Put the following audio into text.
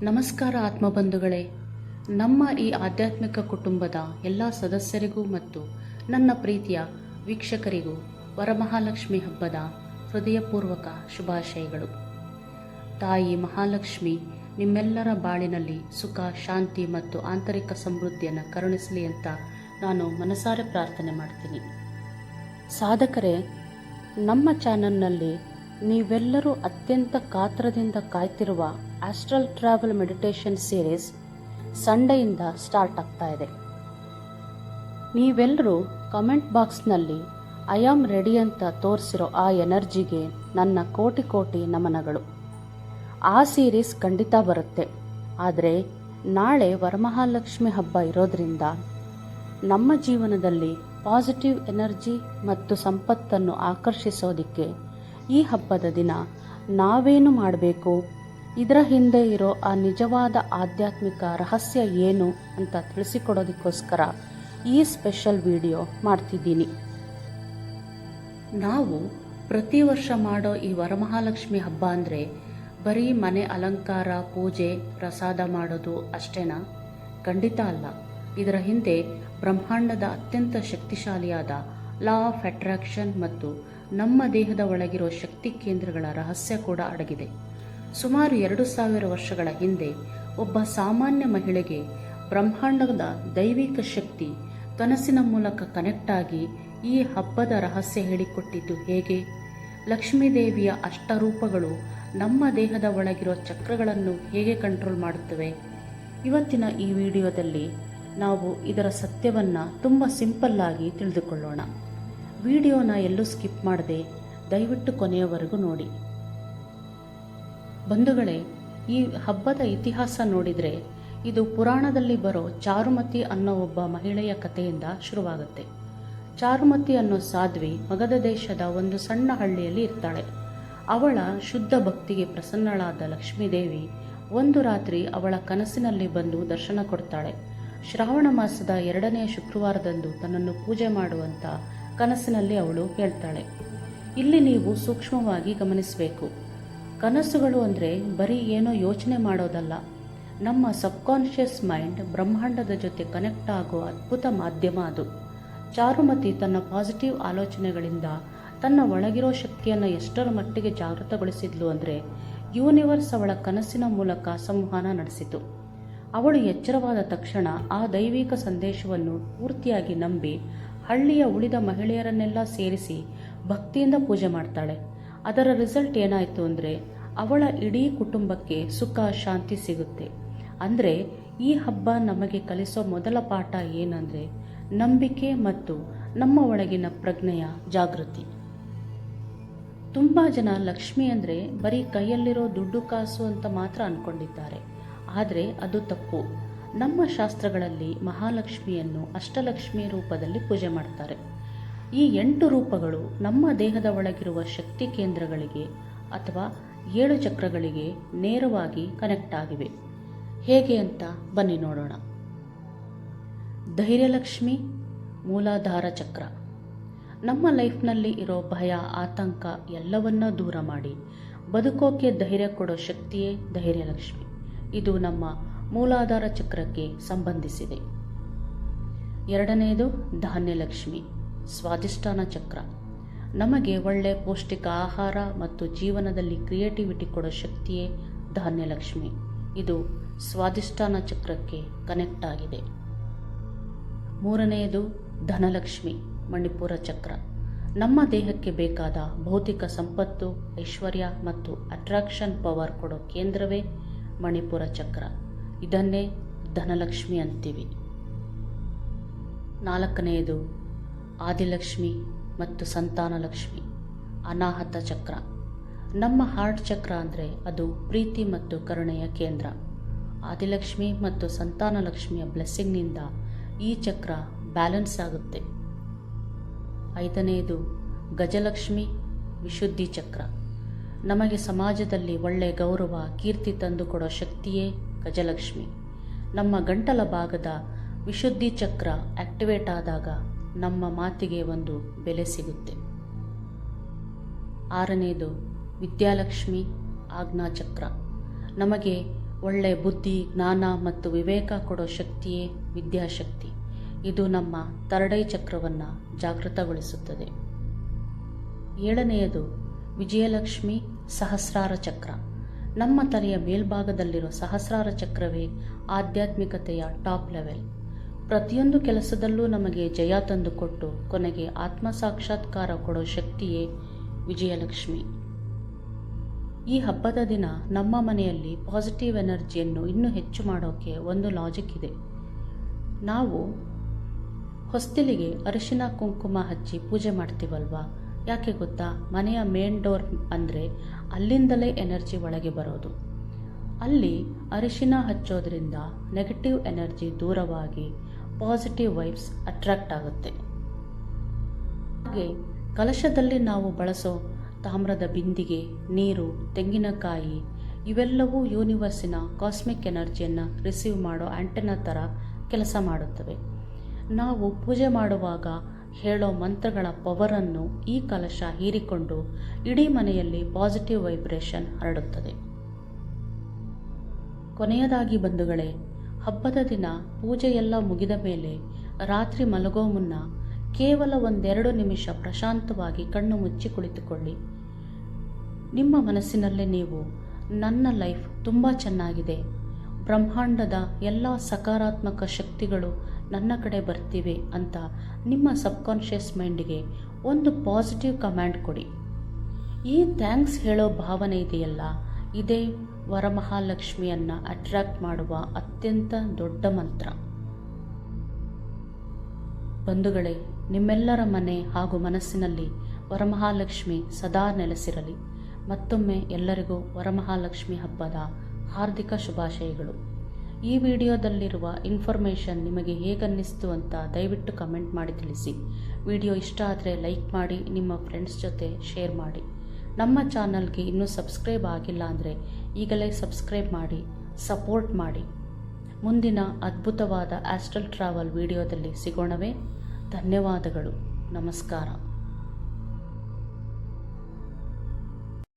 ನಮಸ್ಕಾರ ಆತ್ಮಬಂಧುಗಳೇ. ನಮ್ಮ ಈ ಆಧ್ಯಾತ್ಮಿಕ ಕುಟುಂಬದ ಎಲ್ಲ ಸದಸ್ಯರಿಗೂ ಮತ್ತು ನನ್ನ ಪ್ರೀತಿಯ ವೀಕ್ಷಕರಿಗೂ ವರಮಹಾಲಕ್ಷ್ಮಿ ಹಬ್ಬದ ಹೃದಯಪೂರ್ವಕ ಶುಭಾಶಯಗಳು. ತಾಯಿ ಮಹಾಲಕ್ಷ್ಮಿ ನಿಮ್ಮೆಲ್ಲರ ಬಾಳಿನಲ್ಲಿ ಸುಖ, ಶಾಂತಿ ಮತ್ತು ಆಂತರಿಕ ಸಮೃದ್ಧಿಯನ್ನು ಕರುಣಿಸಲಿ ಅಂತ ನಾನು ಮನಸಾರೆ ಪ್ರಾರ್ಥನೆ ಮಾಡ್ತೀನಿ. ಸಾಧಕರೇ, ನಮ್ಮ ಚಾನಲ್ನಲ್ಲಿ ನೀವೆಲ್ಲರೂ ಅತ್ಯಂತ ಕಾತರದಿಂದ ಕಾಯ್ತಿರುವ ಆಸ್ಟ್ರಲ್ ಟ್ರಾವೆಲ್ ಮೆಡಿಟೇಷನ್ ಸೀರೀಸ್ ಸಂಡೆಯಿಂದ ಸ್ಟಾರ್ಟ್ ಆಗ್ತಾ ಇದೆ. ನೀವೆಲ್ಲರೂ ಕಮೆಂಟ್ ಬಾಕ್ಸ್ನಲ್ಲಿ ಐ ಆಮ್ ರೆಡಿ ಅಂತ ತೋರಿಸಿರೋ ಆ ಎನರ್ಜಿಗೆ ನನ್ನ ಕೋಟಿ ಕೋಟಿ ನಮನಗಳು. ಆ ಸೀರೀಸ್ ಖಂಡಿತ ಬರುತ್ತೆ. ಆದರೆ ನಾಳೆ ವರಮಹಾಲಕ್ಷ್ಮಿ ಹಬ್ಬ ಇರೋದ್ರಿಂದ ನಮ್ಮ ಜೀವನದಲ್ಲಿ ಪಾಸಿಟಿವ್ ಎನರ್ಜಿ ಮತ್ತು ಸಂಪತ್ತನ್ನು ಆಕರ್ಷಿಸೋದಕ್ಕೆ ಈ ಹಬ್ಬದ ದಿನ ನಾವೇನು ಮಾಡಬೇಕು, ಇದರ ಹಿಂದೆ ಇರೋ ಆ ನಿಜವಾದ ಆಧ್ಯಾತ್ಮಿಕ ರಹಸ್ಯ ಏನು ಅಂತ ತಿಳಿಸಿಕೊಡೋದಕ್ಕೋಸ್ಕರ ಈ ಸ್ಪೆಷಲ್ ವಿಡಿಯೋ ಮಾಡ್ತಿದ್ದೀನಿ. ನಾವು ಪ್ರತಿ ವರ್ಷ ಮಾಡೋ ಈ ವರಮಹಾಲಕ್ಷ್ಮಿ ಹಬ್ಬ ಅಂದರೆ ಬರೀ ಮನೆ ಅಲಂಕಾರ, ಪೂಜೆ, ಪ್ರಸಾದ ಮಾಡೋದು ಅಷ್ಟೇನಾ? ಖಂಡಿತ ಅಲ್ಲ. ಇದರ ಹಿಂದೆ ಬ್ರಹ್ಮಾಂಡದ ಅತ್ಯಂತ ಶಕ್ತಿಶಾಲಿಯಾದ ಲಾ ಆಫ್ ಅಟ್ರಾಕ್ಷನ್ ಮತ್ತು ನಮ್ಮ ದೇಹದ ಒಳಗಿರೋ ಶಕ್ತಿ ಕೇಂದ್ರಗಳ ರಹಸ್ಯ ಕೂಡ ಅಡಗಿದೆ. ಸುಮಾರು 2000 ವರ್ಷಗಳ ಹಿಂದೆ ಒಬ್ಬ ಸಾಮಾನ್ಯ ಮಹಿಳೆಗೆ ಬ್ರಹ್ಮಾಂಡದ ದೈವಿಕ ಶಕ್ತಿ ಕನಸಿನ ಮೂಲಕ ಕನೆಕ್ಟ್ ಆಗಿ ಈ ಹಬ್ಬದ ರಹಸ್ಯ ಹೇಳಿಕೊಟ್ಟಿದ್ದು ಹೇಗೆ? ಲಕ್ಷ್ಮೀದೇವಿಯ ಅಷ್ಟರೂಪಗಳು ನಮ್ಮ ದೇಹದ ಒಳಗಿರೋ ಚಕ್ರಗಳನ್ನು ಹೇಗೆ ಕಂಟ್ರೋಲ್ ಮಾಡುತ್ತವೆ? ಇವತ್ತಿನ ಈ ವಿಡಿಯೋದಲ್ಲಿ ನಾವು ಇದರ ಸತ್ಯವನ್ನು ತುಂಬ ಸಿಂಪಲ್ಲಾಗಿ ತಿಳಿದುಕೊಳ್ಳೋಣ. ವಿಡಿಯೋನ ಎಲ್ಲೂ ಸ್ಕಿಪ್ ಮಾಡದೆ ದಯವಿಟ್ಟು ಕೊನೆಯವರೆಗೂ ನೋಡಿ. ಬಂಧುಗಳೇ, ಈ ಹಬ್ಬದ ಇತಿಹಾಸ ನೋಡಿದರೆ ಇದು ಪುರಾಣದಲ್ಲಿ ಬರೋ ಚಾರುಮತಿ ಅನ್ನೋ ಒಬ್ಬ ಮಹಿಳೆಯ ಕಥೆಯಿಂದ ಶುರುವಾಗುತ್ತೆ. ಚಾರುಮತಿ ಅನ್ನೋ ಸಾಧ್ವಿ ಮಗಧ ದೇಶದ ಒಂದು ಸಣ್ಣ ಹಳ್ಳಿಯಲ್ಲಿ ಇರ್ತಾಳೆ. ಅವಳ ಶುದ್ಧ ಭಕ್ತಿಗೆ ಪ್ರಸನ್ನಳಾದ ಲಕ್ಷ್ಮೀದೇವಿ ಒಂದು ರಾತ್ರಿ ಅವಳ ಕನಸಿನಲ್ಲಿ ಬಂದು ದರ್ಶನ ಕೊಡ್ತಾಳೆ. ಶ್ರಾವಣ ಮಾಸದ 2ನೇ ಶುಕ್ರವಾರದಂದು ತನ್ನನ್ನು ಪೂಜೆ ಮಾಡುವಂತ ಕನಸಿನಲ್ಲಿ ಅವಳು ಹೇಳ್ತಾಳೆ. ಇಲ್ಲಿ ನೀವು ಸೂಕ್ಷ್ಮವಾಗಿ ಗಮನಿಸಬೇಕು. ಕನಸುಗಳು ಅಂದರೆ ಬರೀ ಏನೋ ಯೋಚನೆ ಮಾಡೋದಲ್ಲ. ನಮ್ಮ ಸಬ್ಕಾನ್ಷಿಯಸ್ ಮೈಂಡ್ ಬ್ರಹ್ಮಾಂಡದ ಜೊತೆ ಕನೆಕ್ಟ್ ಆಗೋ ಅದ್ಭುತ ಮಾಧ್ಯಮ ಅದು. ಚಾರುಮತಿ ತನ್ನ ಪಾಸಿಟಿವ್ ಆಲೋಚನೆಗಳಿಂದ ತನ್ನ ಒಳಗಿರೋ ಶಕ್ತಿಯನ್ನು ಎಷ್ಟರ ಮಟ್ಟಿಗೆ ಜಾಗೃತಗೊಳಿಸಿದ್ಲು ಅಂದರೆ ಯೂನಿವರ್ಸ್ ಅವಳ ಕನಸಿನ ಮೂಲಕ ಸಂವಹನ ನಡೆಸಿತು. ಅವಳು ಎಚ್ಚರವಾದ ತಕ್ಷಣ ಆ ದೈವಿಕ ಸಂದೇಶವನ್ನು ಪೂರ್ತಿಯಾಗಿ ನಂಬಿ ಹಳ್ಳಿಯ ಉಳಿದ ಮಹಿಳೆಯರನ್ನೆಲ್ಲ ಸೇರಿಸಿ ಭಕ್ತಿಯಿಂದ ಪೂಜೆ ಮಾಡ್ತಾಳೆ. ಅದರ ರಿಸಲ್ಟ್ ಏನಾಯಿತು ಅಂದರೆ ಅವಳ ಇಡೀ ಕುಟುಂಬಕ್ಕೆ ಸುಖ, ಶಾಂತಿ ಸಿಗುತ್ತೆ. ಅಂದರೆ ಈ ಹಬ್ಬ ನಮಗೆ ಕಲಿಸೋ ಮೊದಲ ಪಾಠ ಏನಂದರೆ ನಂಬಿಕೆ ಮತ್ತು ನಮ್ಮ ಒಳಗಿನ ಪ್ರಜ್ಞೆಯ ಜಾಗೃತಿ. ತುಂಬ ಜನ ಲಕ್ಷ್ಮಿ ಅಂದರೆ ಬರೀ ಕೈಯಲ್ಲಿರೋ ದುಡ್ಡು ಕಾಸು ಅಂತ ಮಾತ್ರ ಅಂದ್ಕೊಂಡಿದ್ದಾರೆ. ಆದರೆ ಅದು ತಪ್ಪು. ನಮ್ಮ ಶಾಸ್ತ್ರಗಳಲ್ಲಿ ಮಹಾಲಕ್ಷ್ಮಿಯನ್ನು ಅಷ್ಟಲಕ್ಷ್ಮಿ ರೂಪದಲ್ಲಿ ಪೂಜೆ ಮಾಡ್ತಾರೆ. ಈ 8 ರೂಪಗಳು ನಮ್ಮ ದೇಹದ ಒಳಗಿರುವ ಶಕ್ತಿ ಕೇಂದ್ರಗಳಿಗೆ ಅಥವಾ 7 ಚಕ್ರಗಳಿಗೆ ನೇರವಾಗಿ ಕನೆಕ್ಟ್ ಆಗಿವೆ. ಹೇಗೆ ಅಂತ ಬನ್ನಿ ನೋಡೋಣ. ಧೈರ್ಯಲಕ್ಷ್ಮಿ, ಮೂಲಾಧಾರ ಚಕ್ರ. ನಮ್ಮ ಲೈಫ್ನಲ್ಲಿ ಇರೋ ಭಯ, ಆತಂಕ ಎಲ್ಲವನ್ನ ದೂರ ಮಾಡಿ ಬದುಕೋಕೆ ಧೈರ್ಯ ಕೊಡೋ ಶಕ್ತಿಯೇ ಧೈರ್ಯಲಕ್ಷ್ಮಿ. ಇದು ನಮ್ಮ ಮೂಲಾಧಾರ ಚಕ್ರಕ್ಕೆ ಸಂಬಂಧಿಸಿದೆ. 2ನೇದು ಧಾನ್ಯಲಕ್ಷ್ಮಿ, ಸ್ವಾದಿಷ್ಠಾನ ಚಕ್ರ. ನಮಗೆ ಒಳ್ಳೆ ಪೌಷ್ಟಿಕ ಆಹಾರ ಮತ್ತು ಜೀವನದಲ್ಲಿ ಕ್ರಿಯೇಟಿವಿಟಿ ಕೊಡೋ ಶಕ್ತಿಯೇ ಧಾನ್ಯಲಕ್ಷ್ಮಿ. ಇದು ಸ್ವಾದಿಷ್ಠಾನ ಚಕ್ರಕ್ಕೆ ಕನೆಕ್ಟ್ ಆಗಿದೆ. 3ನೇದು ಧನಲಕ್ಷ್ಮಿ, ಮಣಿಪುರ ಚಕ್ರ. ನಮ್ಮ ದೇಹಕ್ಕೆ ಬೇಕಾದ ಭೌತಿಕ ಸಂಪತ್ತು, ಐಶ್ವರ್ಯ ಮತ್ತು ಅಟ್ರಾಕ್ಷನ್ ಪವರ್ ಕೊಡೋ ಕೇಂದ್ರವೇ ಮಣಿಪುರ ಚಕ್ರ. ಇದನ್ನೇ ಧನಲಕ್ಷ್ಮಿ ಅಂತೀವಿ. 4ನೇದು ಆದಿಲಕ್ಷ್ಮಿ ಮತ್ತು ಸಂತಾನಲಕ್ಷ್ಮಿ, ಅನಾಹತ ಚಕ್ರ. ನಮ್ಮ ಹಾರ್ಟ್ ಚಕ್ರ ಅಂದರೆ ಅದು ಪ್ರೀತಿ ಮತ್ತು ಕರುಣೆಯ ಕೇಂದ್ರ. ಆದಿಲಕ್ಷ್ಮಿ ಮತ್ತು ಸಂತಾನಲಕ್ಷ್ಮಿಯ ಬ್ಲೆಸ್ಸಿಂಗ್ನಿಂದ ಈ ಚಕ್ರ ಬ್ಯಾಲೆನ್ಸ್ ಆಗುತ್ತೆ. 5ನೇದು ಗಜಲಕ್ಷ್ಮಿ, ವಿಶುದ್ಧಿ ಚಕ್ರ. ನಮಗೆ ಸಮಾಜದಲ್ಲಿ ಒಳ್ಳೆ ಗೌರವ, ಕೀರ್ತಿ ತಂದುಕೊಡೋ ಶಕ್ತಿಯೇ ಗಜಲಕ್ಷ್ಮಿ. ನಮ್ಮ ಗಂಟಲ ಭಾಗದ ವಿಶುದ್ಧಿ ಚಕ್ರ ಆಕ್ಟಿವೇಟ್ ಆದಾಗ ನಮ್ಮ ಮಾತಿಗೆ ಒಂದು ಬೆಲೆ ಸಿಗುತ್ತೆ. 6ನೇದು ವಿದ್ಯಾಲಕ್ಷ್ಮಿ, ಆಜ್ಞಾಚಕ್ರ. ನಮಗೆ ಒಳ್ಳೆ ಬುದ್ಧಿ, ಜ್ಞಾನ ಮತ್ತು ವಿವೇಕ ಕೊಡೋ ಶಕ್ತಿಯೇ ವಿದ್ಯಾಶಕ್ತಿ. ಇದು ನಮ್ಮ ಥರ್ಡ್ ಐ ಚಕ್ರವನ್ನು ಜಾಗೃತಗೊಳಿಸುತ್ತದೆ. 7ನೆಯದು ವಿಜಯಲಕ್ಷ್ಮಿ ಸಹಸ್ರಾರ ಚಕ್ರ. ನಮ್ಮ ತಲೆಯ ಮೇಲ್ಭಾಗದಲ್ಲಿರೋ ಸಹಸ್ರಾರ ಚಕ್ರವೇ ಆಧ್ಯಾತ್ಮಿಕತೆಯ ಟಾಪ್ ಲೆವೆಲ್. ಪ್ರತಿಯೊಂದು ಕೆಲಸದಲ್ಲೂ ನಮಗೆ ಜಯ ತಂದುಕೊಟ್ಟು ಕೊನೆಗೆ ಆತ್ಮ ಸಾಕ್ಷಾತ್ಕಾರ ಕೊಡೋ ಶಕ್ತಿಯೇ ವಿಜಯಲಕ್ಷ್ಮಿ. ಈ ಹಬ್ಬದ ದಿನ ನಮ್ಮ ಮನೆಯಲ್ಲಿ ಪಾಸಿಟಿವ್ ಎನರ್ಜಿಯನ್ನು ಇನ್ನೂ ಹೆಚ್ಚು ಮಾಡೋಕ್ಕೆ ಒಂದು ಲಾಜಿಕ್ ಇದೆ. ನಾವು ಹೊಸ್ತಿಲಿಗೆ ಅರಿಶಿನ ಕುಂಕುಮ ಹಚ್ಚಿ ಪೂಜೆ ಮಾಡ್ತೀವಲ್ವಾ? ಯಾಕೆ ಗೊತ್ತಾ? ಮನೆಯ ಮೇನ್ ಡೋರ್ ಅಂದರೆ ಅಲ್ಲಿಂದಲೇ ಎನರ್ಜಿ ಒಳಗೆ ಬರೋದು. ಅಲ್ಲಿ ಅರಿಶಿನ ಹಚ್ಚೋದ್ರಿಂದ ನೆಗೆಟಿವ್ ಎನರ್ಜಿ ದೂರವಾಗಿ ಪಾಸಿಟಿವ್ ವೈಬ್ಸ್ ಅಟ್ರಾಕ್ಟ್ ಆಗುತ್ತೆ. ಹಾಗೆ ಕಲಶದಲ್ಲಿ ನಾವು ಬಳಸೋ ತಾಮ್ರದ ಬಿಂದಿಗೆ, ನೀರು, ತೆಂಗಿನಕಾಯಿ ಇವೆಲ್ಲವೂ ಯೂನಿವರ್ಸಿನ ಕಾಸ್ಮಿಕ್ ಎನರ್ಜಿಯನ್ನು ರಿಸೀವ್ ಮಾಡೋ ಆಂಟೆನಾ ಥರ ಕೆಲಸ ಮಾಡುತ್ತವೆ. ನಾವು ಪೂಜೆ ಮಾಡುವಾಗ ಹೇಳೋ ಮಂತ್ರಗಳ ಪವರನ್ನು ಈ ಕಲಶ ಹೀರಿಕೊಂಡು ಇಡೀ ಮನೆಯಲ್ಲಿ ಪಾಸಿಟಿವ್ ವೈಬ್ರೇಷನ್ ಹರಡುತ್ತದೆ. ಕೊನೆಯದಾಗಿ ಬಂಧುಗಳೇ, ಹಬ್ಬದ ದಿನ ಪೂಜೆಯೆಲ್ಲ ಮುಗಿದ ಮೇಲೆ ರಾತ್ರಿ ಮಲಗೋ ಮುನ್ನ ಕೇವಲ 1-2 ನಿಮಿಷ ಪ್ರಶಾಂತವಾಗಿ ಕಣ್ಣು ಮುಚ್ಚಿ ಕುಳಿತುಕೊಳ್ಳಿ. ನಿಮ್ಮ ಮನಸ್ಸಿನಲ್ಲೇ ನೀವು, ನನ್ನ ಲೈಫ್ ತುಂಬ ಚೆನ್ನಾಗಿದೆ, ಬ್ರಹ್ಮಾಂಡದ ಎಲ್ಲ ಸಕಾರಾತ್ಮಕ ಶಕ್ತಿಗಳು ನನ್ನ ಕಡೆ ಬರ್ತಿವೆ ಅಂತ ನಿಮ್ಮ ಸಬ್ಕಾನ್ಷಿಯಸ್ ಮೈಂಡಿಗೆ ಒಂದು ಪಾಸಿಟಿವ್ ಕಮ್ಯಾಂಡ್ ಕೊಡಿ. ಈ ಥ್ಯಾಂಕ್ಸ್ ಹೇಳೋ ಭಾವನೆ ಇದೆಯಲ್ಲ, ಇದೇ ವರಮಹಾಲಕ್ಷ್ಮಿಯನ್ನು ಅಟ್ರಾಕ್ಟ್ ಮಾಡುವ ಅತ್ಯಂತ ದೊಡ್ಡ ಮಂತ್ರ. ಬಂಧುಗಳೇ, ನಿಮ್ಮೆಲ್ಲರ ಮನೆ ಹಾಗೂ ಮನಸ್ಸಿನಲ್ಲಿ ವರಮಹಾಲಕ್ಷ್ಮಿ ಸದಾ ನೆಲೆಸಿರಲಿ. ಮತ್ತೊಮ್ಮೆ ಎಲ್ಲರಿಗೂ ವರಮಹಾಲಕ್ಷ್ಮಿ ಹಬ್ಬದ ಹಾರ್ದಿಕ ಶುಭಾಶಯಗಳು. ಈ ವಿಡಿಯೋದಲ್ಲಿರುವ ಇನ್ಫಾರ್ಮೇಷನ್ ನಿಮಗೆ ಹೇಗನ್ನಿಸ್ತು ಅಂತ ದಯವಿಟ್ಟು ಕಮೆಂಟ್ ಮಾಡಿ ತಿಳಿಸಿ. ವಿಡಿಯೋ ಇಷ್ಟ ಆದರೆ ಲೈಕ್ ಮಾಡಿ, ನಿಮ್ಮ ಫ್ರೆಂಡ್ಸ್ ಜೊತೆ ಶೇರ್ ಮಾಡಿ. ನಮ್ಮ ಚಾನಲ್ಗೆ ಇನ್ನೂ ಸಬ್ಸ್ಕ್ರೈಬ್ ಆಗಿಲ್ಲ ಅಂದರೆ ಈಗಲೇ ಸಬ್ಸ್ಕ್ರೈಬ್ ಮಾಡಿ, ಸಪೋರ್ಟ್ ಮಾಡಿ. ಮುಂದಿನ ಅದ್ಭುತವಾದ ಆಸ್ಟ್ರಲ್ ಟ್ರಾವೆಲ್ ವಿಡಿಯೋದಲ್ಲಿ ಸಿಗೋಣವೇ? ಧನ್ಯವಾದಗಳು. ನಮಸ್ಕಾರ.